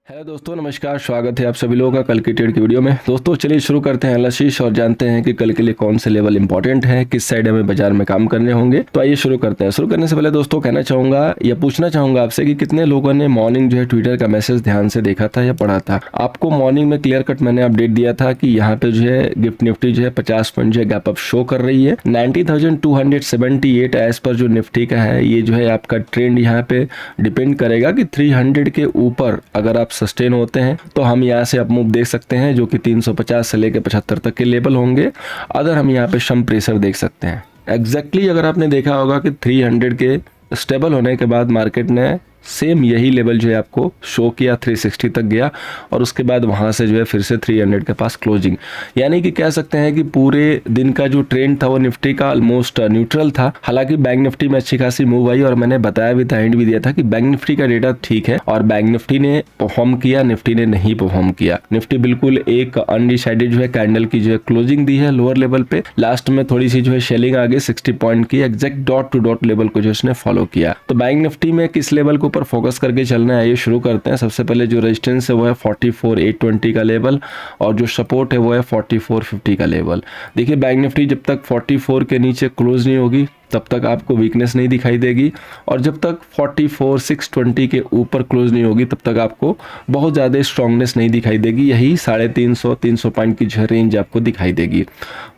Hello दोस्तों, नमस्कार। स्वागत है आप सभी लोगों का कल की ट्रेड की वीडियो में। दोस्तों चलिए शुरू करते हैं एनालिसिस और जानते हैं कि कल के लिए कौन से लेवल इंपॉर्टेंट है, किस साइड हमें बाजार में काम करने होंगे। तो आइए शुरू करते हैं। शुरू करने से पहले दोस्तों कहना चाहूंगा या पूछना चाहूंगा आपसे कि कितने लोगों ने मॉर्निंग जो है ट्विटर का मैसेज ध्यान से देखा था या पढ़ा था। आपको मॉर्निंग में क्लियर कट मैंने अपडेट दिया था कि यहाँ पे जो है गिफ्ट निफ्टी जो है 50 पॉइंट जो है गैप अप शो कर रही है। 90,278 एज पर जो निफ्टी का है, ये जो है आपका ट्रेंड यहाँ पे डिपेंड करेगा कि 300 के ऊपर अगर आप सस्टेन होते हैं तो हम यहाँ से अप मूव देख सकते हैं, जो कि 350 से लेकर 75 तक के लेवल होंगे। अगर हम यहाँ पे सम प्रेशर देख सकते हैं एग्जैक्टली अगर आपने देखा होगा कि 300 के स्टेबल होने के बाद मार्केट ने सेम यही लेवल जो है आपको शो किया, 360 तक गया और उसके बाद वहाँ से जो है फिर से 300 के पास क्लोजिंग। यानी कि कह सकते हैं कि पूरे दिन का जो ट्रेंड था वो निफ्टी का ऑलमोस्ट न्यूट्रल था। हालांकि बैंक निफ्टी में अच्छी खासी मूव आई और मैंने बताया भी था, हिंट भी दिया था कि बैंक निफ्टी का डेटा ठीक है और बैंक निफ्टी ने परफॉर्म किया, निफ्टी ने नहीं परफॉर्म किया। निफ्टी बिल्कुल एक अनडिसाइडेड जो है कैंडल की जो है क्लोजिंग दी है लोअर लेवल पे। लास्ट में थोड़ी सी जो है शेलिंग आ गई 60 पॉइंट की, exact dot to dot level को जो उसने फॉलो किया। तो बैंक निफ्टी में किस लेवल को पर फोकस करके चलना है ये शुरू करते हैं। सबसे पहले जो रेजिस्टेंस है वो है 44,820 का लेवल और जो सपोर्ट है वो है 4450 का लेवल। देखिए बैंक निफ्टी जब तक 44 के नीचे क्लोज नहीं होगी तब तक आपको वीकनेस नहीं दिखाई देगी और जब तक 44,620 के ऊपर क्लोज नहीं होगी तब तक आपको बहुत ज़्यादा स्ट्रांगनेस नहीं दिखाई देगी। यही 350 पॉइंट की जो रेंज आपको दिखाई देगी।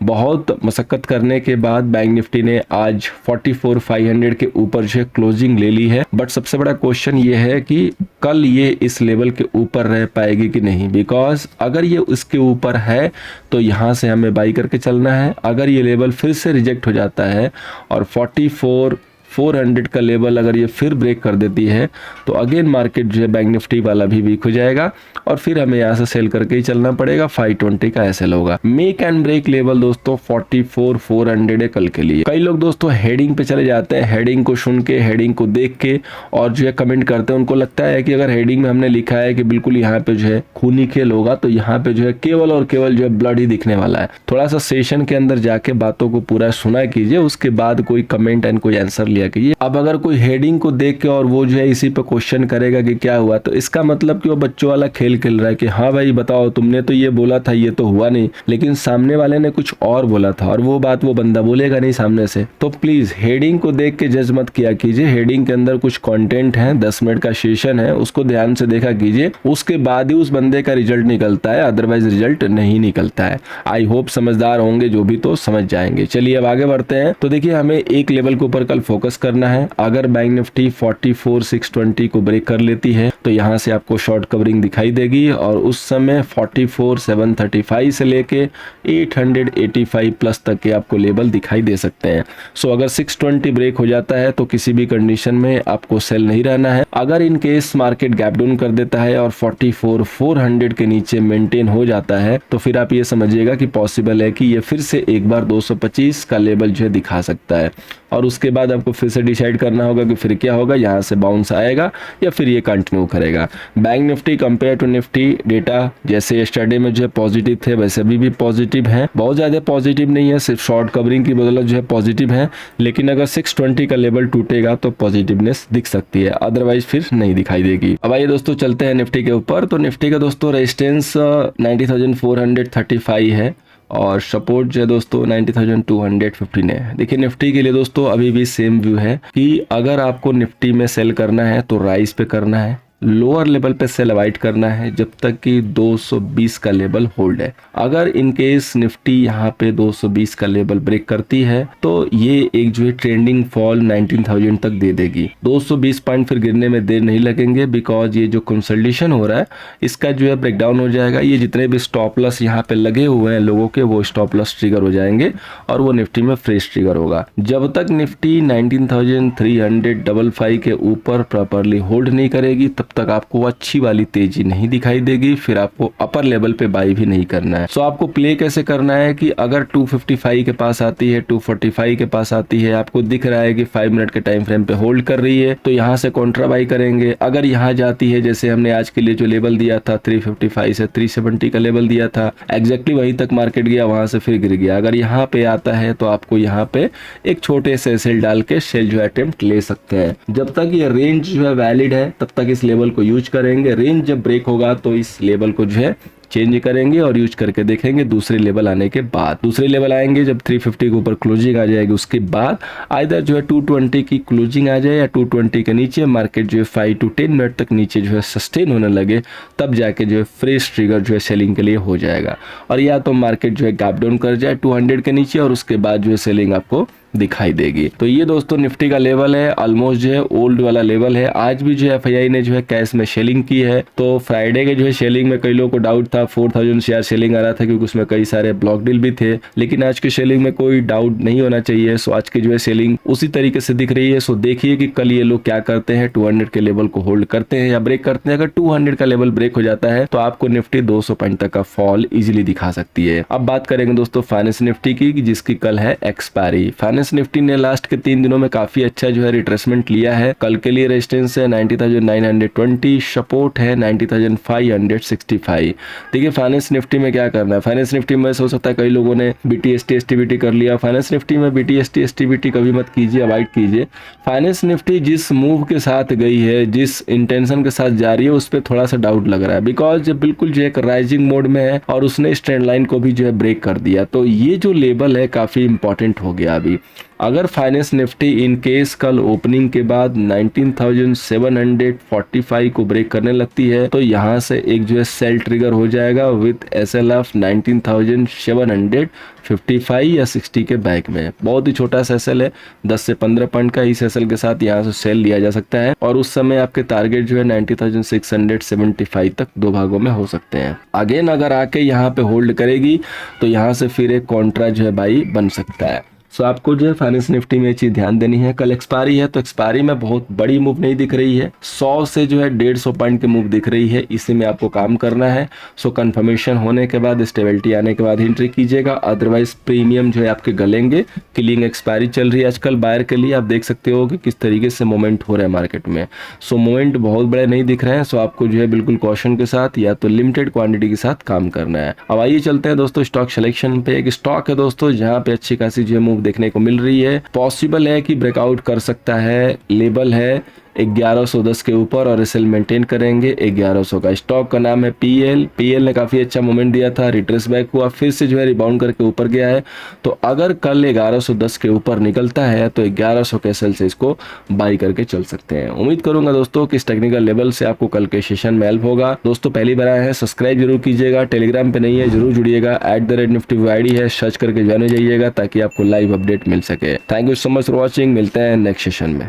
बहुत मशक्कत करने के बाद बैंक निफ्टी ने आज 44,500 के ऊपर जो है क्लोजिंग ले ली है। बट सबसे बड़ा क्वेश्चन ये है कि कल ये इस लेवल के ऊपर रह पाएगी कि नहीं, बिकॉज अगर ये इसके ऊपर है तो यहाँ से हमें बाई करके चलना है। अगर ये लेवल फिर से रिजेक्ट हो जाता है और 44,400 का लेवल अगर ये फिर ब्रेक कर देती है तो अगेन मार्केट जो है बैंक निफ्टी वाला भी वीक हो जाएगा और फिर हमें यहाँ से सेल करके ही चलना पड़ेगा। 520 का एसएल होगा। मेक एंड ब्रेक लेवल दोस्तों 44,400 है कल के लिए। कई लोग दोस्तों हेडिंग पे चले जाते हैं, हेडिंग को सुन के, हेडिंग को देख के और जो है कमेंट करते हैं। उनको लगता है कि अगर हेडिंग में हमने लिखा है कि बिल्कुल यहाँ पे जो है खूनी खेल होगा तो यहाँ पे जो है केवल और केवल जो है ब्लड ही दिखने वाला है। थोड़ा सा सेशन के अंदर जाके बातों को पूरा सुना कीजिए, उसके बाद कोई कमेंट एंड कोई आंसर लिया कीजिए। अब अगर कोई हेडिंग को देख के और वो जो है इसी पे क्वेश्चन करेगा कि क्या हुआ, तो इसका मतलब कि वो बच्चों वाला खेल खेल रहा है कि हाँ भाई बताओ, तुमने तो ये बोला था, ये तो हुआ नहीं, लेकिन सामने वाले ने कुछ और बोला था और वो बात वो बंदा बोलेगा नहीं सामने से। तो प्लीज हेडिंग को देख के जज मत किया कीजिए। हेडिंग के अंदर कुछ कंटेंट है, 10 मिनट का सेशन है, उसको ध्यान से देखा कीजिए, उसके बाद ही उस बंदे का रिजल्ट निकलता है, अदरवाइज रिजल्ट नहीं निकलता है। आई होप समझदार होंगे जो भी, तो समझ जाएंगे। चलिए अब आगे बढ़ते हैं। तो देखिए हमें एक लेवल के ऊपर कल फोकस करना है। अगर बैंक निफ्टी 44,620 को ब्रेक कर लेती है तो यहाँ से आपको शॉर्ट कवरिंग दिखाई देगी और उस समय 44,735 से लेके 885 प्लस तक के आपको लेवल दिखाई दे सकते हैं। सो अगर 620 ब्रेक हो जाता है तो किसी भी कंडीशन में आपको सेल नहीं रहना है। अगर in case market gap down कर देता है और 44,400 के नीचे मेंटेन हो जाता है तो फिर आप ये समझिएगा कि पॉसिबल है कि ये फिर से एक बार 225 का लेवल जो है दिखा सकता है और उसके बाद आपको फिर से डिसाइड करना होगा कि फिर क्या होगा, यहाँ से बाउंस आएगा या फिर ये कंटिन्यू करेगा। Bank nifty compare to nifty data जैसे यस्टरडे में जो है पॉजिटिव थे वैसे अभी भी पॉजिटिव है। बहुत ज़्यादा पॉजिटिव नहीं है, सिर्फ शॉर्ट कवरिंग की बदौलत जो है पॉजिटिव है, लेकिन अगर 620 का लेवल टूटेगा तो पॉजिटिवनेस दिख सकती है, अदरवाइज फिर नहीं दिखाई देगी। अब आइए दोस्तों चलते हैं निफ्टी के ऊपर। तो निफ्टी का दोस्तों रेजिस्टेंस 90,435 है और सपोर्ट जो है दोस्तों 90,215 है। देखिए निफ्टी के लिए दोस्तों अभी भी सेम व्यू है कि अगर आपको निफ्टी में सेल करना है तो राइज पे करना है, लोअर लेवल पे सेल अवॉइड करना है जब तक कि 220 का लेवल होल्ड है। अगर इन केस निफ्टी यहाँ पे 220 का लेवल ब्रेक करती है तो ये एक जो है ट्रेंडिंग फॉल 19,000 तक दे देगी। 220 पॉइंट फिर गिरने में देर नहीं लगेंगे, बिकॉज ये जो कंसोलिडेशन हो रहा है इसका जो है ब्रेकडाउन हो जाएगा। ये जितने भी स्टॉप लॉस यहाँ पे लगे हुए हैं लोगों के, वो स्टॉप लॉस ट्रिगर हो जाएंगे और वो निफ्टी में फ्रेश ट्रिगर होगा। जब तक निफ्टी 19,355 के ऊपर प्रॉपरली होल्ड नहीं करेगी तब तक आपको अच्छी वाली तेजी नहीं दिखाई देगी, फिर आपको अपर लेवल पे बाई भी नहीं करना है। सो आपको प्ले कैसे करना है कि अगर 255 के पास आती है, 245 के पास आती है, आपको दिख रहा है कि 5 मिनट के टाइम फ्रेम पे होल्ड कर रही है तो यहाँ से कॉन्ट्रा बाई करेंगे। अगर यहाँ जाती है, जैसे हमने आज के लिए जो लेवल दिया था 355 से 370 का लेवल दिया था, एग्जैक्टली वहीं तक मार्केट गया, वहां से फिर गिर गया। अगर यहाँ पे आता है तो आपको यहाँ पे एक छोटे से सेल डाल के सेल जो अटेम्प्ट ले सकते हैं। जब तक ये रेंज जो है वैलिड है तब तक इस लेवल लेवल को यूज करेंगे। रेंज जब ब्रेक होगा तो इस लेवल को जो है चेंज करेंगे और यूज करके देखेंगे दूसरे लेवल आने के बाद। दूसरे लेवल आएंगे जब 350 के ऊपर क्लोजिंग आ जाएगी, उसके बाद आइदर जो है 220 की क्लोजिंग आ जाए या 220 के नीचे मार्केट जो है 5 to 10 मिनट तक नीचे जो है सस्टेन होने लगे, तब जाके जो है फ्रेश ट्रिगर जो है सेलिंग के लिए हो जाएगा। और या तो मार्केट जो है गैप डाउन कर जाए 200 के नीचे और उसके बाद जो है सेलिंग आपको दिखाई देगी। तो ये दोस्तों निफ्टी का लेवल है, ऑलमोस्ट जो है ओल्ड वाला लेवल है। आज भी जो है एफआईआई ने जो है कैश में सेलिंग की है। तो फ्राइडे के जो है सेलिंग में कई लोगों को डाउट था, 4000 शेयर सेलिंग आ रहा था क्योंकि उसमें कई सारे ब्लॉक डील भी थे, लेकिन आज की सेलिंग में कोई डाउट नहीं होना चाहिए। सो आज की जो है सेलिंग उसी तरीके से दिख रही है। सो देखिए कि कल ये लोग क्या करते हैं, 200 के लेवल को होल्ड करते हैं या ब्रेक करते हैं। अगर 200 का लेवल ब्रेक हो जाता है तो आपको निफ्टी 200 पॉइंट तक का फॉल इजिली दिखा सकती है। अब बात करेंगे दोस्तों फाइनेंस निफ्टी की, जिसकी कल है एक्सपायरी। फाइनेंस निफ्टी ने लास्ट के 3 दिनों में काफी अच्छा जो है रिट्रेसमेंट लिया है। कल के लिए रेजिस्टेंस है 90,920, सपोर्ट है 90,565। देखिए फाइनेंस निफ्टी में क्या करना है। फाइनेंस निफ्टी में हो सकता है कई लोगों ने बीटीएसटी एसटीबीटी कर लिया। फाइनेंस निफ्टी में बीटीएसटी एसटीबीटी कभी मत कीजिए, अवॉइड कीजिए। फाइनेंस निफ्टी जिस मूव के साथ गई है, जिस इंटेंशन के साथ जा रही है, उस पर थोड़ा सा डाउट लग रहा है, बिकॉज जब बिल्कुल जो एक राइजिंग मोड में है और उसने इस ट्रेंड लाइन को भी जो है ब्रेक कर दिया, तो ये जो लेवल है काफी इंपॉर्टेंट हो गया अभी। अगर फाइनेंस निफ्टी इन केस कल ओपनिंग के बाद 19,745 को ब्रेक करने लगती है तो यहाँ से एक जो है सेल ट्रिगर हो जाएगा विथ SLF 19,755 या 60 के बैक में। बहुत ही छोटा सा एसएल है, 10 से 15 पॉइंट का। इस एसएल के साथ यहाँ से सेल लिया जा सकता है और उस समय आपके टारगेट जो है 90,675 तक 2 भागों में हो सकते हैं। अगेन अगर आके यहाँ पे होल्ड करेगी तो यहाँ से फिर एक कॉन्ट्रा जो है बाई बन सकता है। सो आपको जो है फाइनेंस निफ्टी में ये चीज ध्यान देनी है। कल एक्सपायरी है तो एक्सपायरी में बहुत बड़ी मूव नहीं दिख रही है, 100 से जो है 150 पॉइंट की मूव दिख रही है, इसी में आपको काम करना है। सो कंफर्मेशन होने के बाद, स्टेबिलिटी आने के बाद एंट्री कीजिएगा, अदरवाइज प्रीमियम जो है आपके गलेंगे। किलिंग एक्सपायरी चल रही है आजकल बायर के लिए, आप देख सकते हो कि किस तरीके से मोमेंट हो रहा है मार्केट में। सो मोमेंट बहुत बड़े नहीं दिख रहे हैं। सो आपको जो है बिल्कुल कॉशन के साथ या तो लिमिटेड क्वांटिटी के साथ काम करना है। अब आइए चलते हैं दोस्तों स्टॉक सिलेक्शन पे। एक स्टॉक है दोस्तों जहाँ पे अच्छी खासी जो है मूव देखने को मिल रही है, पॉसिबल है कि ब्रेकआउट कर सकता है। लेवल है 1110 के ऊपर और इसे मेंटेन करेंगे 1100 का। स्टॉक का नाम है पीएल ने काफी अच्छा मोमेंट दिया था, रिट्रेस बैक हुआ, फिर से जो है रिबाउंड करके ऊपर गया है। तो अगर कल 1110 के ऊपर निकलता है तो 1100 के सेल से इसको बाई करके चल सकते हैं। उम्मीद करूंगा दोस्तों कि इस टेक्निकल लेवल से आपको कल के सेशन में हेल्प होगा। दोस्तों पहली बार आए हैं सब्सक्राइब जरूर कीजिएगा, टेलीग्राम पे नहीं है जरूर जुड़िएगा, @nifty आईडी है, सर्च करके ज्वाइन हो जाइएगा ताकि आपको लाइव अपडेट मिल सके। Thank you so much for watching, मिलते हैं नेक्स्ट सेशन में।